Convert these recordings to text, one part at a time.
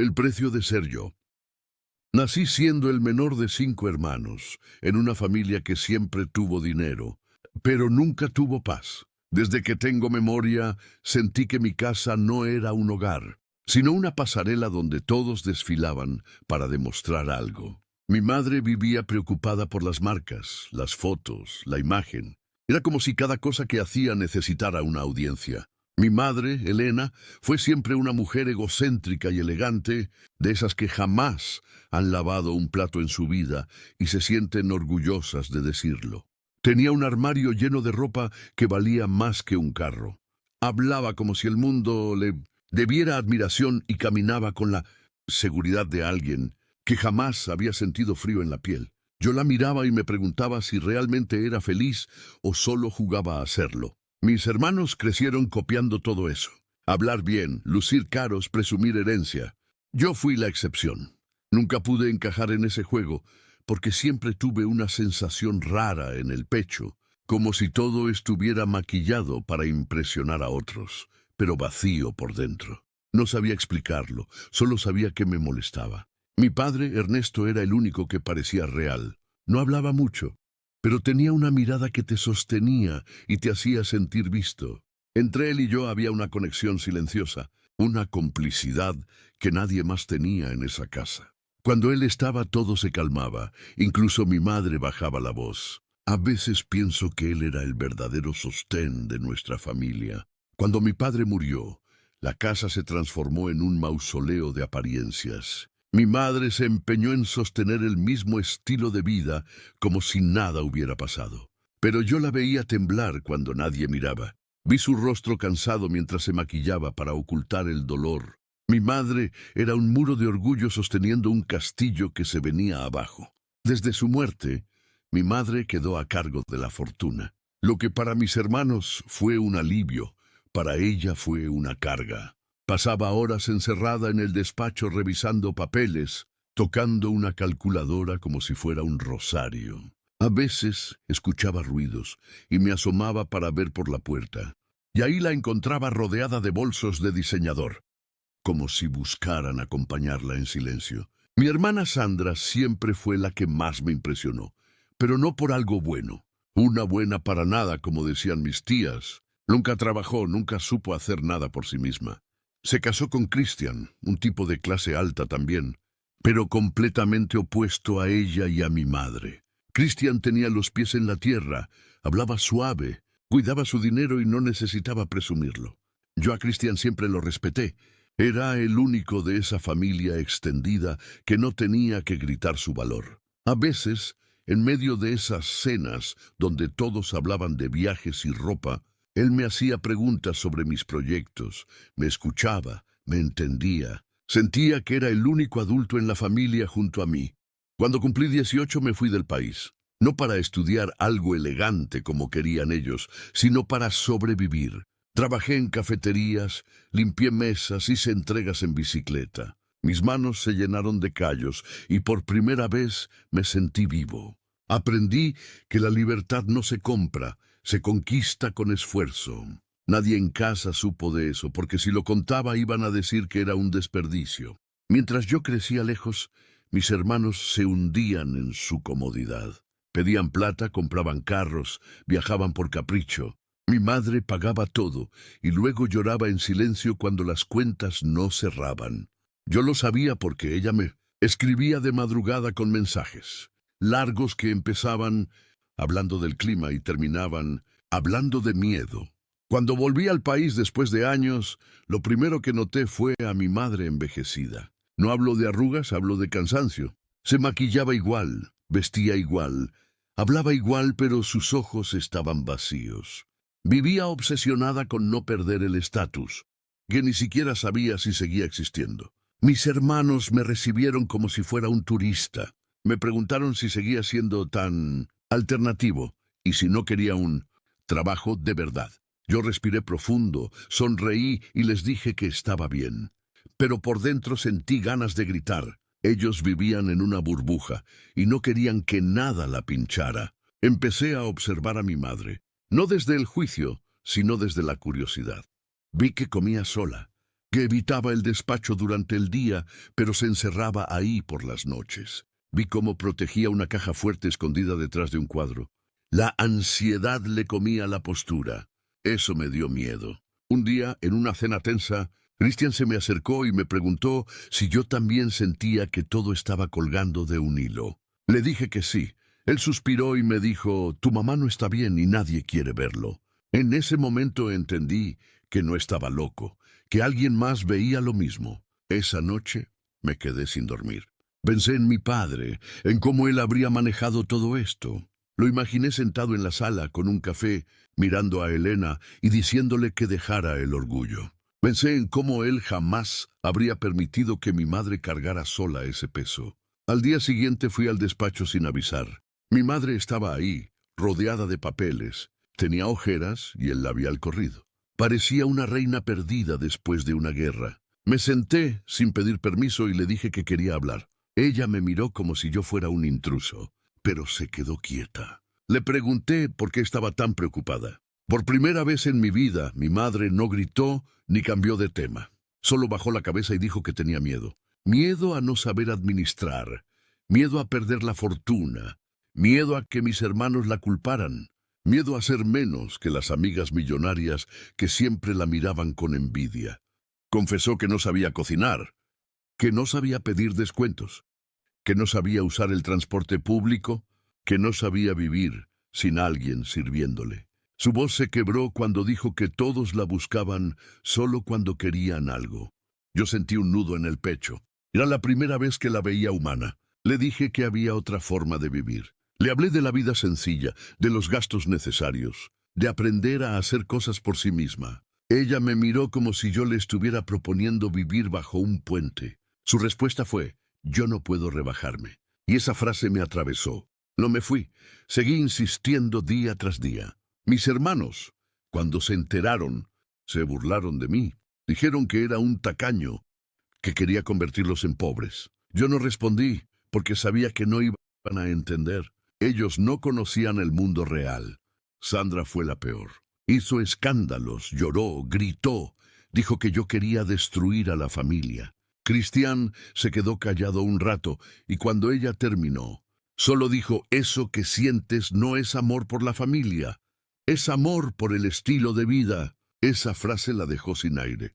El precio de ser yo. Nací siendo el menor de 5 hermanos, en una familia que siempre tuvo dinero, pero nunca tuvo paz. Desde que tengo memoria, sentí que mi casa no era un hogar, sino una pasarela donde todos desfilaban para demostrar algo. Mi madre vivía preocupada por las marcas, las fotos, la imagen. Era como si cada cosa que hacía necesitara una audiencia. Mi madre, Elena, fue siempre una mujer egocéntrica y elegante, de esas que jamás han lavado un plato en su vida y se sienten orgullosas de decirlo. Tenía un armario lleno de ropa que valía más que un carro. Hablaba como si el mundo le debiera admiración y caminaba con la seguridad de alguien que jamás había sentido frío en la piel. Yo la miraba y me preguntaba si realmente era feliz o solo jugaba a serlo. Mis hermanos crecieron copiando todo eso. Hablar bien, lucir caros, presumir herencia. Yo fui la excepción. Nunca pude encajar en ese juego porque siempre tuve una sensación rara en el pecho, como si todo estuviera maquillado para impresionar a otros, pero vacío por dentro. No sabía explicarlo, solo sabía que me molestaba. Mi padre, Ernesto, era el único que parecía real. No hablaba mucho, pero tenía una mirada que te sostenía y te hacía sentir visto. Entre él y yo había una conexión silenciosa, una complicidad que nadie más tenía en esa casa. Cuando él estaba todo se calmaba, incluso mi madre bajaba la voz. A veces pienso que él era el verdadero sostén de nuestra familia. Cuando mi padre murió, la casa se transformó en un mausoleo de apariencias. Mi madre se empeñó en sostener el mismo estilo de vida como si nada hubiera pasado. Pero yo la veía temblar cuando nadie miraba. Vi su rostro cansado mientras se maquillaba para ocultar el dolor. Mi madre era un muro de orgullo sosteniendo un castillo que se venía abajo. Desde su muerte, mi madre quedó a cargo de la fortuna. Lo que para mis hermanos fue un alivio, para ella fue una carga. Pasaba horas encerrada en el despacho revisando papeles, tocando una calculadora como si fuera un rosario. A veces escuchaba ruidos y me asomaba para ver por la puerta. Y ahí la encontraba rodeada de bolsos de diseñador, como si buscaran acompañarla en silencio. Mi hermana Sandra siempre fue la que más me impresionó, pero no por algo bueno. Una buena para nada, como decían mis tías. Nunca trabajó, nunca supo hacer nada por sí misma. Se casó con Christian, un tipo de clase alta también, pero completamente opuesto a ella y a mi madre. Christian tenía los pies en la tierra, hablaba suave, cuidaba su dinero y no necesitaba presumirlo. Yo a Christian siempre lo respeté. Era el único de esa familia extendida que no tenía que gritar su valor. A veces, en medio de esas cenas donde todos hablaban de viajes y ropa, él me hacía preguntas sobre mis proyectos, me escuchaba, me entendía. Sentía que era el único adulto en la familia junto a mí. Cuando cumplí 18 me fui del país, no para estudiar algo elegante como querían ellos, sino para sobrevivir. Trabajé en cafeterías, limpié mesas, hice entregas en bicicleta. Mis manos se llenaron de callos y por primera vez me sentí vivo. Aprendí que la libertad no se compra, se conquista con esfuerzo. Nadie en casa supo de eso, porque si lo contaba iban a decir que era un desperdicio. Mientras yo crecía lejos, mis hermanos se hundían en su comodidad. Pedían plata, compraban carros, viajaban por capricho. Mi madre pagaba todo y luego lloraba en silencio cuando las cuentas no cerraban. Yo lo sabía porque ella me escribía de madrugada con mensajes largos que empezaban hablando del clima y terminaban hablando de miedo. Cuando volví al país después de años, lo primero que noté fue a mi madre envejecida. No hablo de arrugas, hablo de cansancio. Se maquillaba igual, vestía igual, hablaba igual, pero sus ojos estaban vacíos. Vivía obsesionada con no perder el estatus, que ni siquiera sabía si seguía existiendo. Mis hermanos me recibieron como si fuera un turista. Me preguntaron si seguía siendo tan alternativo y si no quería un trabajo de verdad. Yo respiré profundo, sonreí y les dije que estaba bien. Pero por dentro sentí ganas de gritar. Ellos vivían en una burbuja y no querían que nada la pinchara. Empecé a observar a mi madre, no desde el juicio, sino desde la curiosidad. Vi que comía sola, que evitaba el despacho durante el día, pero se encerraba ahí por las noches. Vi cómo protegía una caja fuerte escondida detrás de un cuadro. La ansiedad le comía la postura. Eso me dio miedo. Un día, en una cena tensa, Christian se me acercó y me preguntó si yo también sentía que todo estaba colgando de un hilo. Le dije que sí. Él suspiró y me dijo, «Tu mamá no está bien y nadie quiere verlo». En ese momento entendí que no estaba loco, que alguien más veía lo mismo. Esa noche me quedé sin dormir. Pensé en mi padre, en cómo él habría manejado todo esto. Lo imaginé sentado en la sala con un café, mirando a Elena y diciéndole que dejara el orgullo. Pensé en cómo él jamás habría permitido que mi madre cargara sola ese peso. Al día siguiente fui al despacho sin avisar. Mi madre estaba ahí, rodeada de papeles. Tenía ojeras y el labial corrido. Parecía una reina perdida después de una guerra. Me senté sin pedir permiso y le dije que quería hablar. Ella me miró como si yo fuera un intruso, pero se quedó quieta. Le pregunté por qué estaba tan preocupada. Por primera vez en mi vida, mi madre no gritó ni cambió de tema. Solo bajó la cabeza y dijo que tenía miedo. Miedo a no saber administrar, miedo a perder la fortuna, miedo a que mis hermanos la culparan, miedo a ser menos que las amigas millonarias que siempre la miraban con envidia. Confesó que no sabía cocinar, que no sabía pedir descuentos, que no sabía usar el transporte público, que no sabía vivir sin alguien sirviéndole. Su voz se quebró cuando dijo que todos la buscaban solo cuando querían algo. Yo sentí un nudo en el pecho. Era la primera vez que la veía humana. Le dije que había otra forma de vivir. Le hablé de la vida sencilla, de los gastos necesarios, de aprender a hacer cosas por sí misma. Ella me miró como si yo le estuviera proponiendo vivir bajo un puente. Su respuesta fue, «Yo no puedo rebajarme». Y esa frase me atravesó. No me fui. Seguí insistiendo día tras día. Mis hermanos, cuando se enteraron, se burlaron de mí. Dijeron que era un tacaño, que quería convertirlos en pobres. Yo no respondí, porque sabía que no iban a entender. Ellos no conocían el mundo real. Sandra fue la peor. Hizo escándalos, lloró, gritó. Dijo que yo quería destruir a la familia. Christian se quedó callado un rato, y cuando ella terminó, solo dijo, «Eso que sientes no es amor por la familia. Es amor por el estilo de vida». Esa frase la dejó sin aire.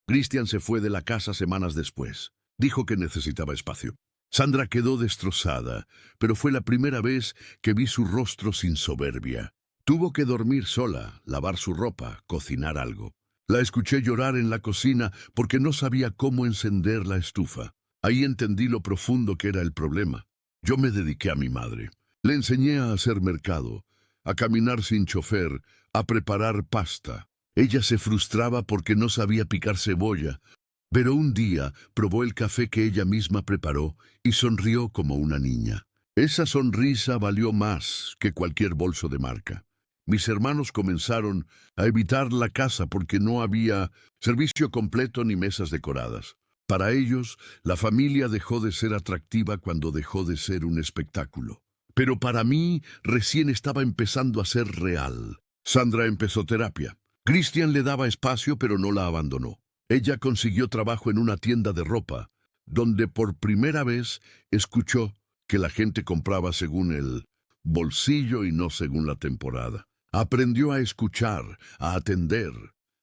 Christian se fue de la casa semanas después. Dijo que necesitaba espacio. Sandra quedó destrozada, pero fue la primera vez que vi su rostro sin soberbia. Tuvo que dormir sola, lavar su ropa, cocinar algo. La escuché llorar en la cocina porque no sabía cómo encender la estufa. Ahí entendí lo profundo que era el problema. Yo me dediqué a mi madre. Le enseñé a hacer mercado, a caminar sin chofer, a preparar pasta. Ella se frustraba porque no sabía picar cebolla, pero un día probó el café que ella misma preparó y sonrió como una niña. Esa sonrisa valió más que cualquier bolso de marca. Mis hermanos comenzaron a evitar la casa porque no había servicio completo ni mesas decoradas. Para ellos, la familia dejó de ser atractiva cuando dejó de ser un espectáculo. Pero para mí, recién estaba empezando a ser real. Sandra empezó terapia. Christian le daba espacio, pero no la abandonó. Ella consiguió trabajo en una tienda de ropa, donde por primera vez escuchó que la gente compraba según el bolsillo y no según la temporada. Aprendió a escuchar, a atender,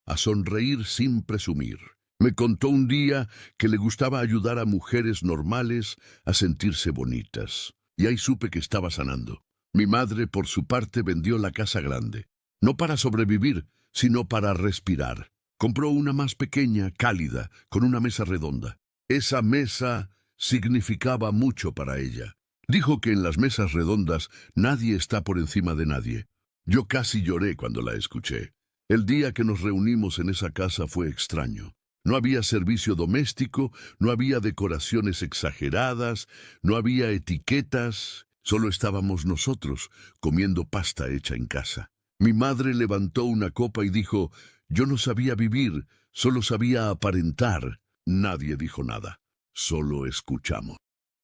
a sonreír sin presumir. Me contó un día que le gustaba ayudar a mujeres normales a sentirse bonitas. Y ahí supe que estaba sanando. Mi madre, por su parte, vendió la casa grande. No para sobrevivir, sino para respirar. Compró una más pequeña, cálida, con una mesa redonda. Esa mesa significaba mucho para ella. Dijo que en las mesas redondas nadie está por encima de nadie. Yo casi lloré cuando la escuché. El día que nos reunimos en esa casa fue extraño. No había servicio doméstico, no había decoraciones exageradas, no había etiquetas, solo estábamos nosotros comiendo pasta hecha en casa. Mi madre levantó una copa y dijo, «Yo no sabía vivir, solo sabía aparentar». Nadie dijo nada, solo escuchamos.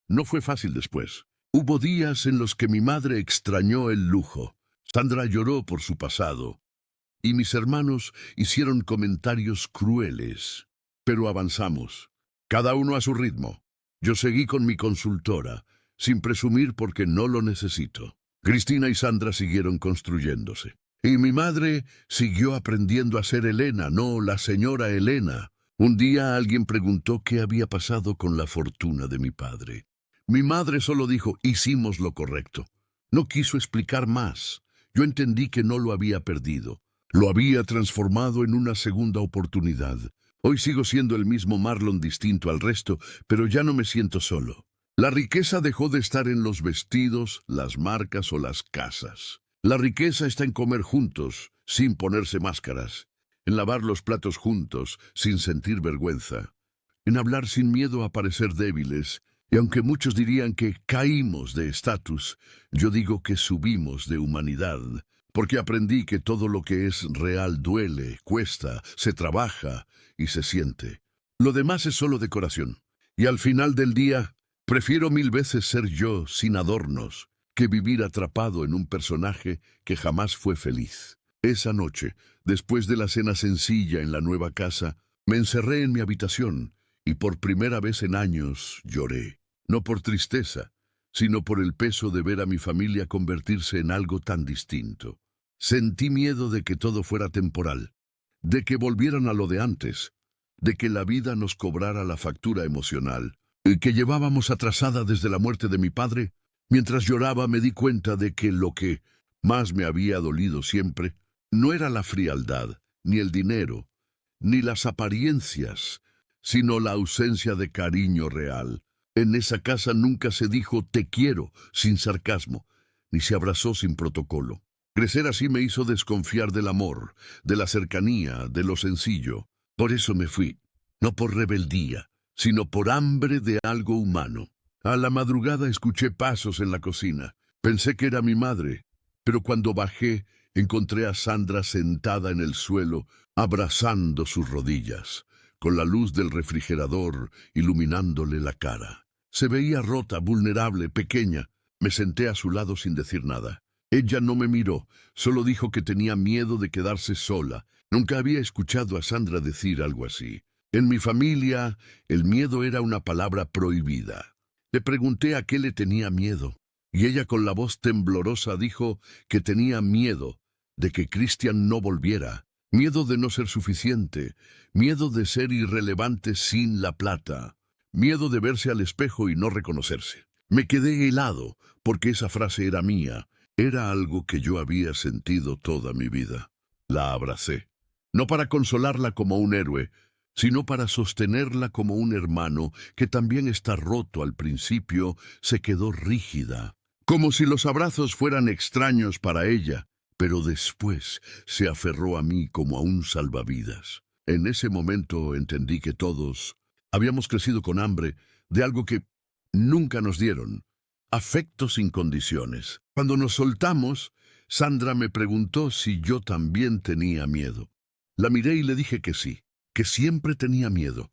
No fue fácil después. Hubo días en los que mi madre extrañó el lujo. Sandra lloró por su pasado, y mis hermanos hicieron comentarios crueles. pero avanzamos, cada uno a su ritmo. Yo seguí con mi consultora, sin presumir porque no lo necesito. Cristina y Sandra siguieron construyéndose. Y mi madre siguió aprendiendo a ser Elena, no la señora Elena. Un día alguien preguntó qué había pasado con la fortuna de mi padre. Mi madre solo dijo, hicimos lo correcto. No quiso explicar más. Yo entendí que no lo había perdido. Lo había transformado en una segunda oportunidad. Hoy sigo siendo el mismo Marlon distinto al resto, pero ya no me siento solo. La riqueza dejó de estar en los vestidos, las marcas o las casas. La riqueza está en comer juntos, sin ponerse máscaras, en lavar los platos juntos, sin sentir vergüenza, en hablar sin miedo a parecer débiles, y aunque muchos dirían que caímos de estatus, yo digo que subimos de humanidad, porque aprendí que todo lo que es real duele, cuesta, se trabaja y se siente. Lo demás es solo decoración, y al final del día, prefiero 1000 veces ser yo sin adornos que vivir atrapado en un personaje que jamás fue feliz. Esa noche, después de la cena sencilla en la nueva casa, me encerré en mi habitación y por primera vez en años lloré. No por tristeza, sino por el peso de ver a mi familia convertirse en algo tan distinto. Sentí miedo de que todo fuera temporal, de que volvieran a lo de antes, de que la vida nos cobrara la factura emocional, y que llevábamos atrasada desde la muerte de mi padre. Mientras lloraba me di cuenta de que lo que más me había dolido siempre no era la frialdad, ni el dinero, ni las apariencias, sino la ausencia de cariño real. En esa casa nunca se dijo te quiero sin sarcasmo, ni se abrazó sin protocolo. Crecer así me hizo desconfiar del amor, de la cercanía, de lo sencillo. Por eso me fui, no por rebeldía, sino por hambre de algo humano. A la madrugada escuché pasos en la cocina. Pensé que era mi madre, pero cuando bajé encontré a Sandra sentada en el suelo, abrazando sus rodillas, con la luz del refrigerador iluminándole la cara. Se veía rota, vulnerable, pequeña. Me senté a su lado sin decir nada. Ella no me miró, solo dijo que tenía miedo de quedarse sola. Nunca había escuchado a Sandra decir algo así. En mi familia, el miedo era una palabra prohibida. Le pregunté a qué le tenía miedo, y ella con la voz temblorosa dijo que tenía miedo de que Cristian no volviera, miedo de no ser suficiente, miedo de ser irrelevante sin la plata, miedo de verse al espejo y no reconocerse. Me quedé helado, porque esa frase era mía, era algo que yo había sentido toda mi vida. La abracé, no para consolarla como un héroe, sino para sostenerla como un hermano que también está roto al principio, se quedó rígida, como si los abrazos fueran extraños para ella, pero después se aferró a mí como a un salvavidas. En ese momento entendí que todos habíamos crecido con hambre de algo que nunca nos dieron, afecto sin condiciones. Cuando nos soltamos, Sandra me preguntó si yo también tenía miedo. La miré y le dije que sí, que siempre tenía miedo,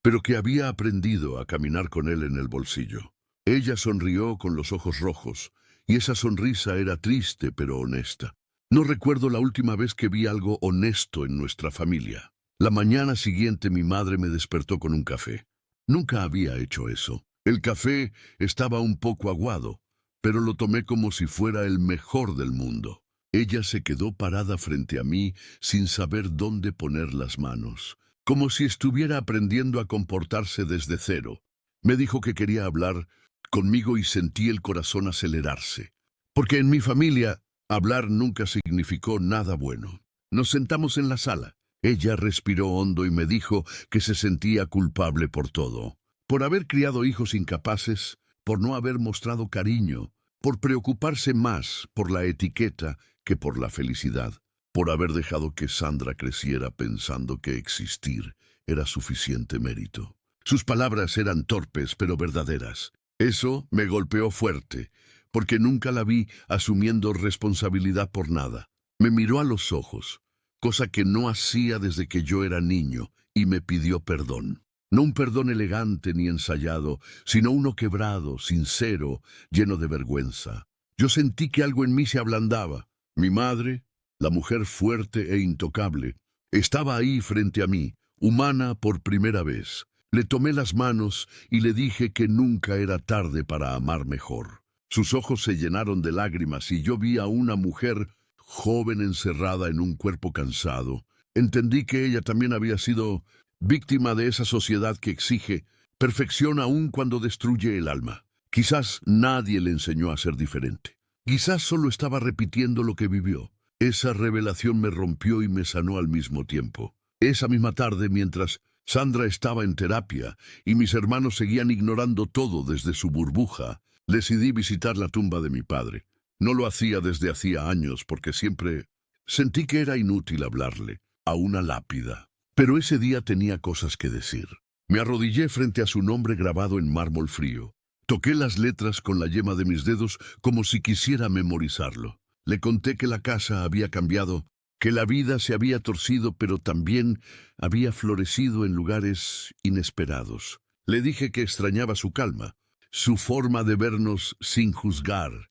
pero que había aprendido a caminar con él en el bolsillo. Ella sonrió con los ojos rojos, y esa sonrisa era triste pero honesta. No recuerdo la última vez que vi algo honesto en nuestra familia. La mañana siguiente mi madre me despertó con un café. Nunca había hecho eso. El café estaba un poco aguado, pero lo tomé como si fuera el mejor del mundo. Ella se quedó parada frente a mí sin saber dónde poner las manos, como si estuviera aprendiendo a comportarse desde cero. Me dijo que quería hablar conmigo y sentí el corazón acelerarse, porque en mi familia hablar nunca significó nada bueno. Nos sentamos en la sala. Ella respiró hondo y me dijo que se sentía culpable por todo, por haber criado hijos incapaces, por no haber mostrado cariño, por preocuparse más por la etiqueta que por la felicidad, por haber dejado que Sandra creciera pensando que existir era suficiente mérito. Sus palabras eran torpes pero verdaderas. Eso me golpeó fuerte, porque nunca la vi asumiendo responsabilidad por nada. Me miró a los ojos, cosa que no hacía desde que yo era niño, y me pidió perdón. No un perdón elegante ni ensayado, sino uno quebrado, sincero, lleno de vergüenza. Yo sentí que algo en mí se ablandaba. Mi madre, la mujer fuerte e intocable, estaba ahí frente a mí, humana por primera vez. Le tomé las manos y le dije que nunca era tarde para amar mejor. Sus ojos se llenaron de lágrimas y yo vi a una mujer joven encerrada en un cuerpo cansado. Entendí que ella también había sido víctima de esa sociedad que exige perfección aun cuando destruye el alma. Quizás nadie le enseñó a ser diferente. Quizás solo estaba repitiendo lo que vivió. Esa revelación me rompió y me sanó al mismo tiempo. Esa misma tarde, mientras Sandra estaba en terapia y mis hermanos seguían ignorando todo desde su burbuja, decidí visitar la tumba de mi padre. No lo hacía desde hacía años porque siempre sentí que era inútil hablarle a una lápida. Pero ese día tenía cosas que decir. Me arrodillé frente a su nombre grabado en mármol frío. Toqué las letras con la yema de mis dedos como si quisiera memorizarlo. Le conté que la casa había cambiado, que la vida se había torcido, pero también había florecido en lugares inesperados. Le dije que extrañaba su calma, su forma de vernos sin juzgar,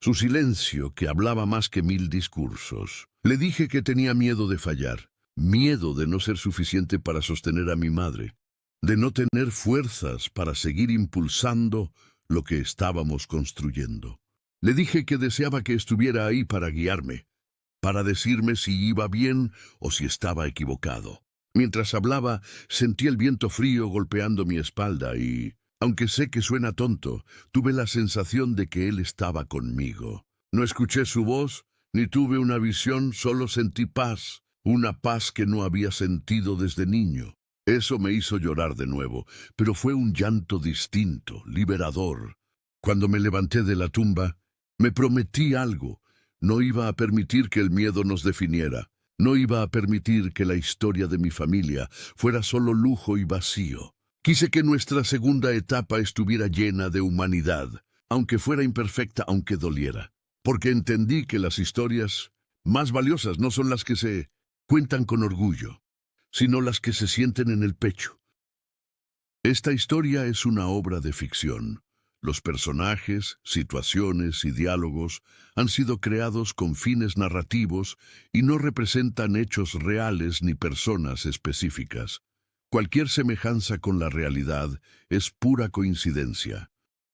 su silencio que hablaba más que 1000 discursos. Le dije que tenía miedo de fallar, miedo de no ser suficiente para sostener a mi madre, de no tener fuerzas para seguir impulsando lo que estábamos construyendo. Le dije que deseaba que estuviera ahí para guiarme, para decirme si iba bien o si estaba equivocado. Mientras hablaba, sentí el viento frío golpeando mi espalda y, aunque sé que suena tonto, tuve la sensación de que él estaba conmigo. No escuché su voz, ni tuve una visión, solo sentí paz, una paz que no había sentido desde niño. Eso me hizo llorar de nuevo, pero fue un llanto distinto, liberador. Cuando me levanté de la tumba, me prometí algo. No iba a permitir que el miedo nos definiera. No iba a permitir que la historia de mi familia fuera solo lujo y vacío. Quise que nuestra segunda etapa estuviera llena de humanidad, aunque fuera imperfecta, aunque doliera. Porque entendí que las historias más valiosas no son las que se cuentan con orgullo, sino las que se sienten en el pecho. Esta historia es una obra de ficción. Los personajes, situaciones y diálogos han sido creados con fines narrativos y no representan hechos reales ni personas específicas. Cualquier semejanza con la realidad es pura coincidencia.